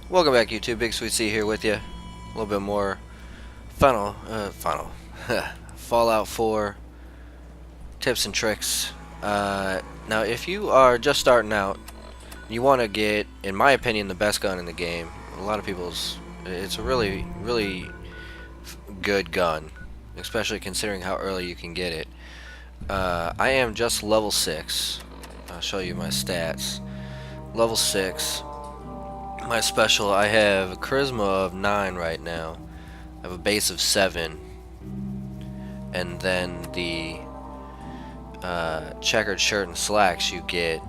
Welcome back, YouTube. BigSweetC here with you. A little bit more final Fallout 4 tips and tricks. Now, if you are just starting out, you want to get, in my opinion, the best gun in the game. A lot of people's, it's a really good gun, especially considering how early you can get it. I am just level 6. I'll show you my stats. Level 6. My special, I have a charisma of 9 right now. I have a base of 7. And then the checkered shirt and slacks you get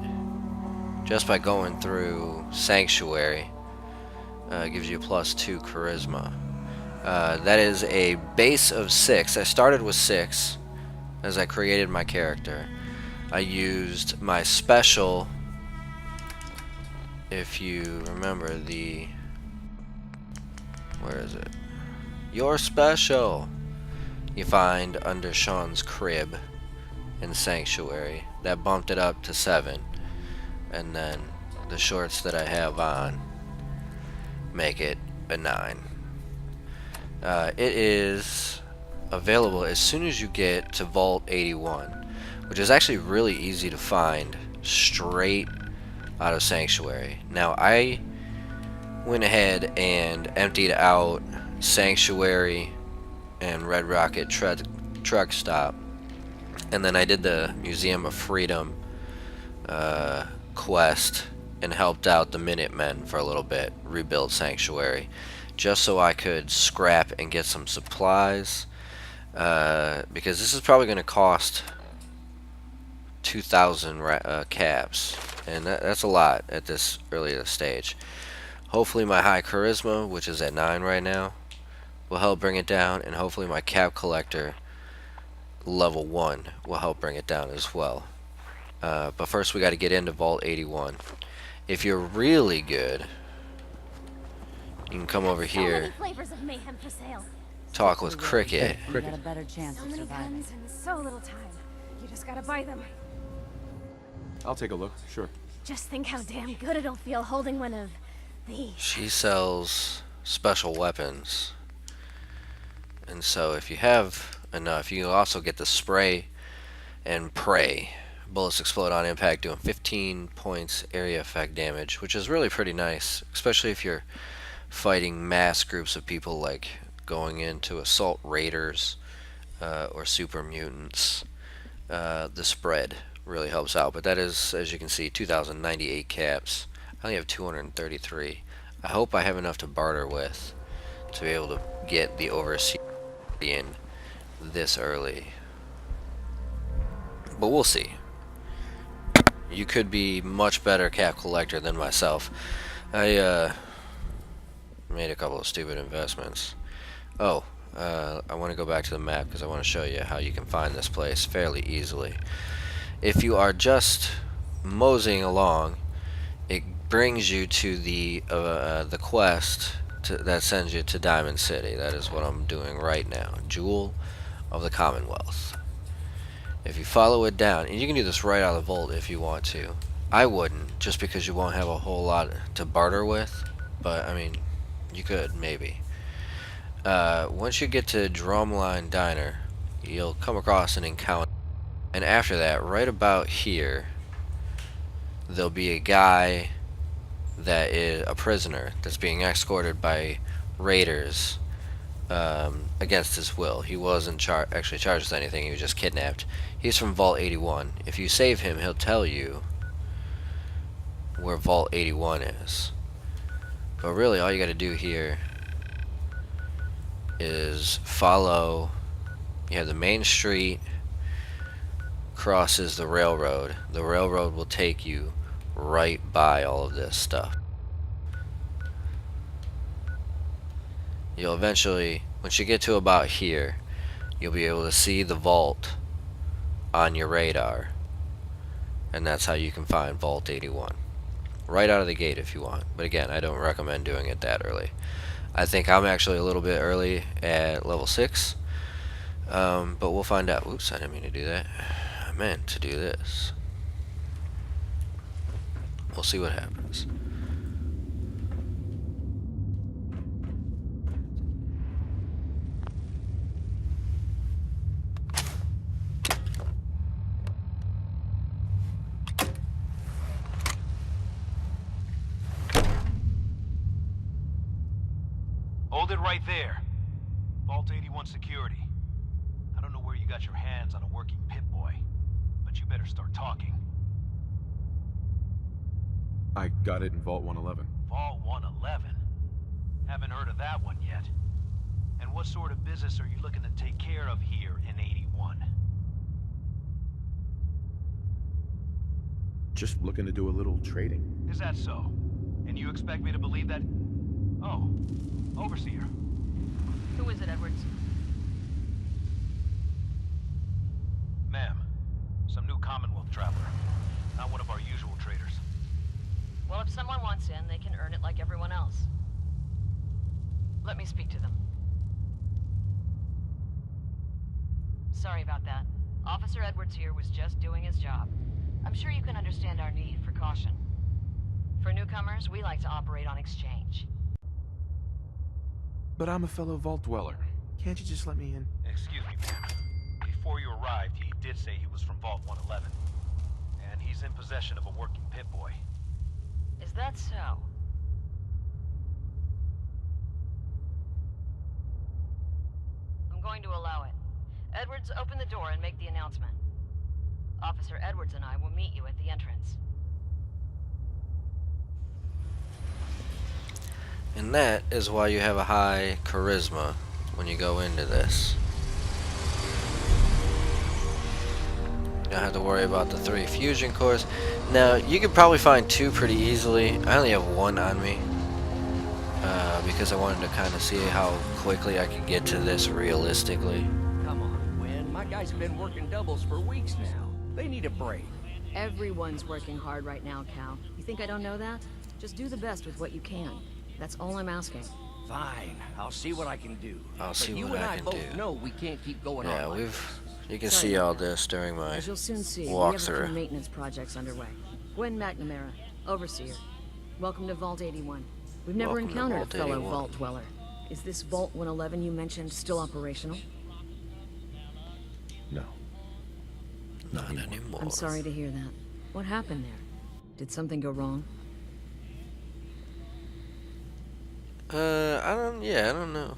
just by going through Sanctuary. Gives you a +2 charisma. That is a base of 6. I started with 6 as I created my character. I used my special. If you remember where is it? Your special. You find under Sean's crib in Sanctuary. That bumped it up to 7. And then the shorts that I have on make it a 9. It is available as soon as you get to Vault 81, which is actually really easy to find straight out of Sanctuary. Now, I went ahead and emptied out Sanctuary and Red Rocket truck stop, and then I did the Museum of Freedom quest and helped out the Minutemen for a little bit, rebuild Sanctuary, just so I could scrap and get some supplies, because this is probably going to cost 2,000 caps, and that's a lot at this early stage. Hopefully my high charisma, which is at 9 right now, will help bring it down, and hopefully my cap collector level 1 will help bring it down as well. But first we got to get into Vault 81. If you're really good, you can come over here, talk with Cricket. You got a better chance So of many surviving. guns and so little time. You just gotta buy them. I'll take a look, sure. Just think how damn good it'll feel holding one of these. She sells special weapons, and so if you have enough, you also get the spray and pray. Bullets explode on impact, doing 15 points area effect damage, which is really pretty nice, especially if you're fighting mass groups of people, like going into assault raiders or super mutants. The spread really helps out, but that is, as you can see, 2,098 caps. I only have 233. I hope I have enough to barter with to be able to get the Overseer in this early, but we'll see. You could be much better cap collector than myself. I made a couple of stupid investments. Oh, I want to go back to the map because I want to show you how you can find this place fairly easily. If you are just moseying along, it brings you to the quest that sends you to Diamond City. That is what I'm doing right now. Jewel of the Commonwealth. If you follow it down, and you can do this right out of the vault if you want to. I wouldn't, just because you won't have a whole lot to barter with, but I mean, you could, maybe. Once you get to Drumline Diner, you'll come across an encounter, and after that, right about here, there'll be a guy that is a prisoner that's being escorted by raiders against his will. He wasn't actually charged with anything, he was just kidnapped. He's from Vault 81. If you save him, he'll tell you where Vault 81 is. But really, all you gotta do here is follow. You have the main street, crosses the railroad. The railroad will take you right by all of this stuff. You'll eventually, once you get to about here, you'll be able to see the vault on your radar, and that's how you can find Vault 81 right out of the gate if you want. But again, I don't recommend doing it that early. I think I'm actually a little bit early at level 6, but we'll find out. Oops, I didn't mean to do that. I meant to do this. We'll see what happens. Hold it right there. Vault 81 security. I don't know where you got your hands on a working Pip-Boy, but you better start talking. I got it in Vault 111. Vault 111? Haven't heard of that one yet. And what sort of business are you looking to take care of here in 81? Just looking to do a little trading. Is that so? And you expect me to believe that? Oh, Overseer. Who is it, Edwards? Ma'am, some new Commonwealth traveler. Not one of our usual traders. Well, if someone wants in, they can earn it like everyone else. Let me speak to them. Sorry about that. Officer Edwards here was just doing his job. I'm sure you can understand our need for caution. For newcomers, we like to operate on exchange. But I'm a fellow Vault dweller. Can't you just let me in? Excuse me, ma'am. Before you arrived, he did say he was from Vault 111. And he's in possession of a working Pip-Boy. Is that so? I'm going to allow it. Edwards, open the door and make the announcement. Officer Edwards and I will meet you at the entrance. And that is why you have a high charisma when you go into this. You don't have to worry about the 3 fusion cores. Now, you could probably find 2 pretty easily. I only have 1 on me. Because I wanted to kind of see how quickly I could get to this realistically. Come on, Gwen. My guys have been working doubles for weeks now. They need a break. Everyone's working hard right now, Cal. You think I don't know that? Just do the best with what you can. That's all I'm asking. Fine. I'll see what I can do. I'll see but you what and I can both do. know we can't keep going Yeah, on like you can Sorry see about all that. this during my As you'll soon see, we have a few walkthrough. maintenance projects underway. Gwen McNamara, Overseer. Welcome to Vault 81. We've never Welcome to encountered a Vault fellow 81. Vault dweller. Is this Vault 111 you mentioned still operational? No. Not anymore. I'm sorry to hear that. What happened there? Did something go wrong? I don't know.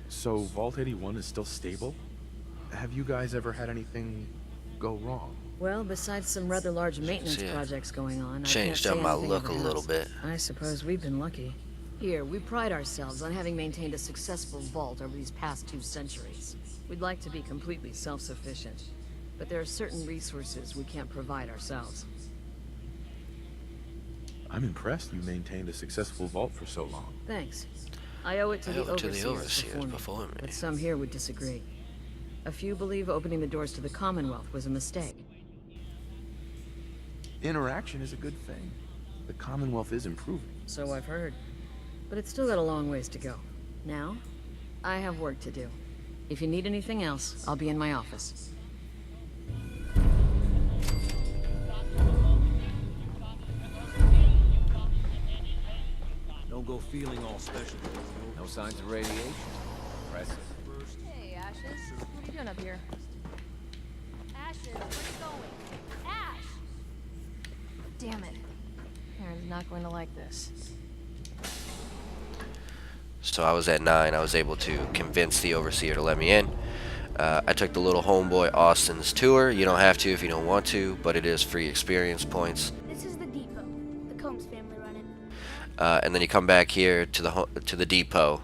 So Vault 81 is still stable? Have you guys ever had anything go wrong? Well, besides some rather large maintenance See, projects going on, changed I up can't say my anything look of a the little house. bit. I suppose we've been lucky. Here, we pride ourselves on having maintained a successful vault over these past 2 centuries. We'd like to be completely self-sufficient, but there are certain resources we can't provide ourselves. I'm impressed you maintained a successful vault for so long. Thanks. I owe it to I the owe it to the overseers overseers before me, before me. but some here would disagree. A few believe opening the doors to the Commonwealth was a mistake. Interaction is a good thing. The Commonwealth is improving. So I've heard. But it's still got a long ways to go. Now, I have work to do. If you need anything else, I'll be in my office. Don't go feeling all special. No signs of radiation. Impressive. Hey, Ashes. What are you doing up here? Ashes, where you going? Ash! Damn it. Aaron's not going to like this. So I was at 9. I was able to convince the overseer to let me in. I took the little homeboy Austin's tour. You don't have to if you don't want to, but it is free experience points. This is the depot. The Combs family run it. And then you come back here to the depot,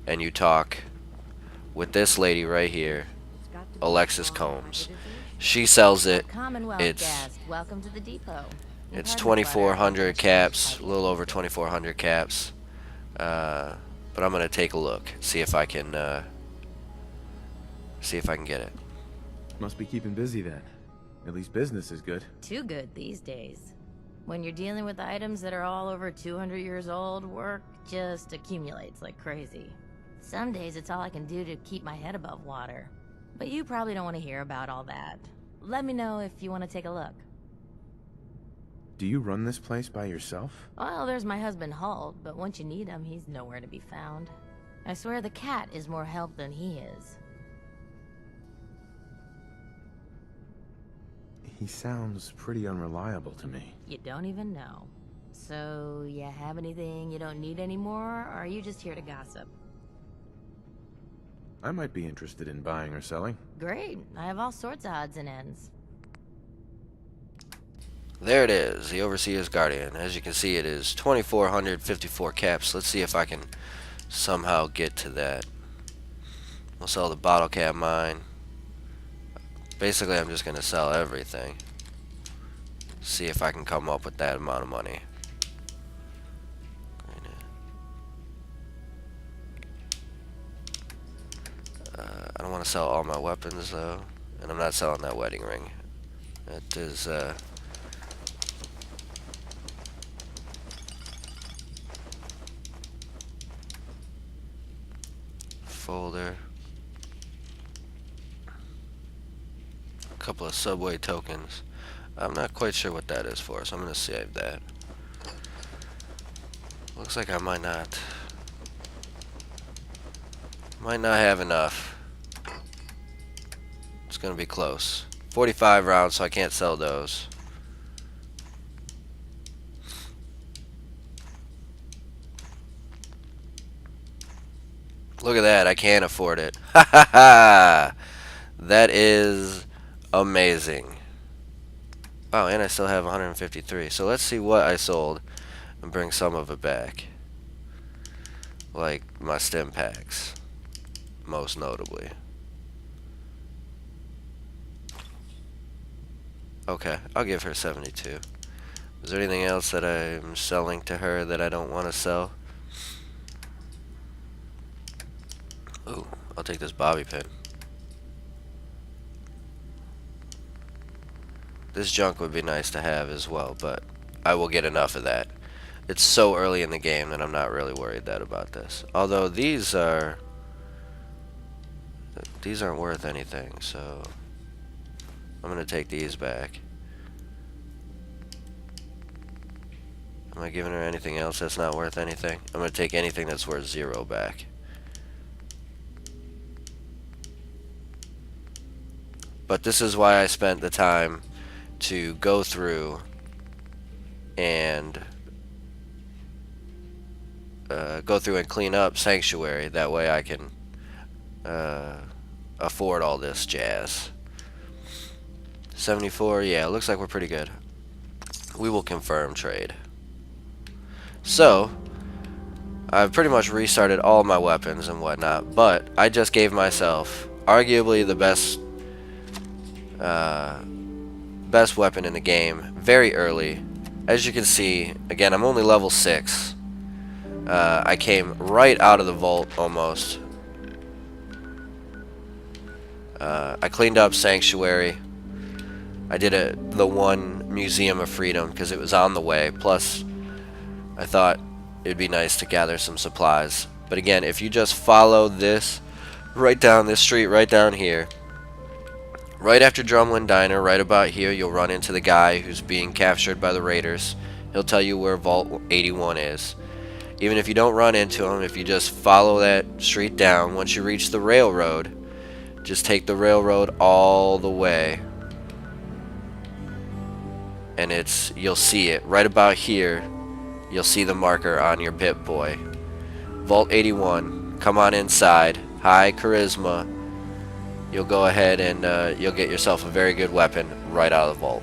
and you talk with this lady right here, Alexis Combs. She sells it. Commonwealth It's guest, welcome to the depot. it's 2,400 caps, a little over 2,400 caps. But I'm gonna take a look, see if I can get it. Must be keeping busy then. At least business is good. Too good these days. When you're dealing with items that are all over 200 years old, work just accumulates like crazy. Some days it's all I can do to keep my head above water. But you probably don't want to hear about all that. Let me know if you want to take a look. Do you run this place by yourself? Well, there's my husband Halt, but once you need him, he's nowhere to be found. I swear the cat is more help than he is. He sounds pretty unreliable to me. You don't even know. So, you have anything you don't need anymore, or are you just here to gossip? I might be interested in buying or selling. Great, I have all sorts of odds and ends. There it is, the Overseer's Guardian. As you can see, it is 2,454 caps. Let's see if I can somehow get to that. We'll sell the bottle cap mine. Basically, I'm just going to sell everything. See if I can come up with that amount of money. I don't want to sell all my weapons though, and I'm not selling that wedding ring. It is folder, a couple of subway tokens. I'm not quite sure what that is for, so I'm going to save that. Looks like I might not have enough. It's gonna be close. 45 rounds, so I can't sell those. Look at that, I can't afford it. Ha ha ha! That is amazing. Oh, and I still have 153. So let's see what I sold and bring some of it back. Like my stim packs, most notably. Okay, I'll give her 72. Is there anything else that I'm selling to her that I don't want to sell? Ooh, I'll take this bobby pin. This junk would be nice to have as well, but I will get enough of that. It's so early in the game that I'm not really worried about this. Although these aren't worth anything, so I'm gonna take these back. Am I giving her anything else that's not worth anything? I'm gonna take anything that's worth 0 back. But this is why I spent the time to go through and clean up Sanctuary. That way I can afford all this jazz. 74, yeah, looks like we're pretty good. We will confirm trade. So, I've pretty much restarted all my weapons and whatnot, but I just gave myself arguably the best weapon in the game very early. As you can see, again, I'm only level 6. I came right out of the vault almost. I cleaned up Sanctuary. I did the one Museum of Freedom because it was on the way. Plus, I thought it'd be nice to gather some supplies. But again, if you just follow this right down this street, right down here, right after Drumlin Diner, right about here, you'll run into the guy who's being captured by the raiders. He'll tell you where Vault 81 is. Even if you don't run into him, if you just follow that street down, once you reach the railroad, just take the railroad all the way. And you'll see it right about here. You'll see the marker on your Pip-Boy. Vault 81. Come on inside. High charisma. You'll go ahead and you'll get yourself a very good weapon right out of the vault.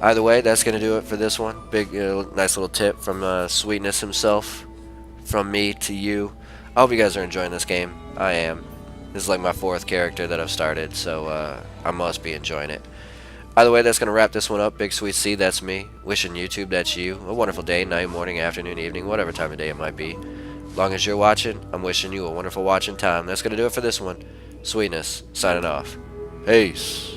Either way, that's going to do it for this one. Big, nice little tip from Sweetness himself. From me to you. I hope you guys are enjoying this game. I am. This is like my 4th character that I've started, so I must be enjoying it. Either way, that's going to wrap this one up. BigSweetC, that's me. Wishing YouTube, that's you. A wonderful day, night, morning, afternoon, evening, whatever time of day it might be. As long as you're watching, I'm wishing you a wonderful watching time. That's going to do it for this one. Sweetness, signing off. Peace.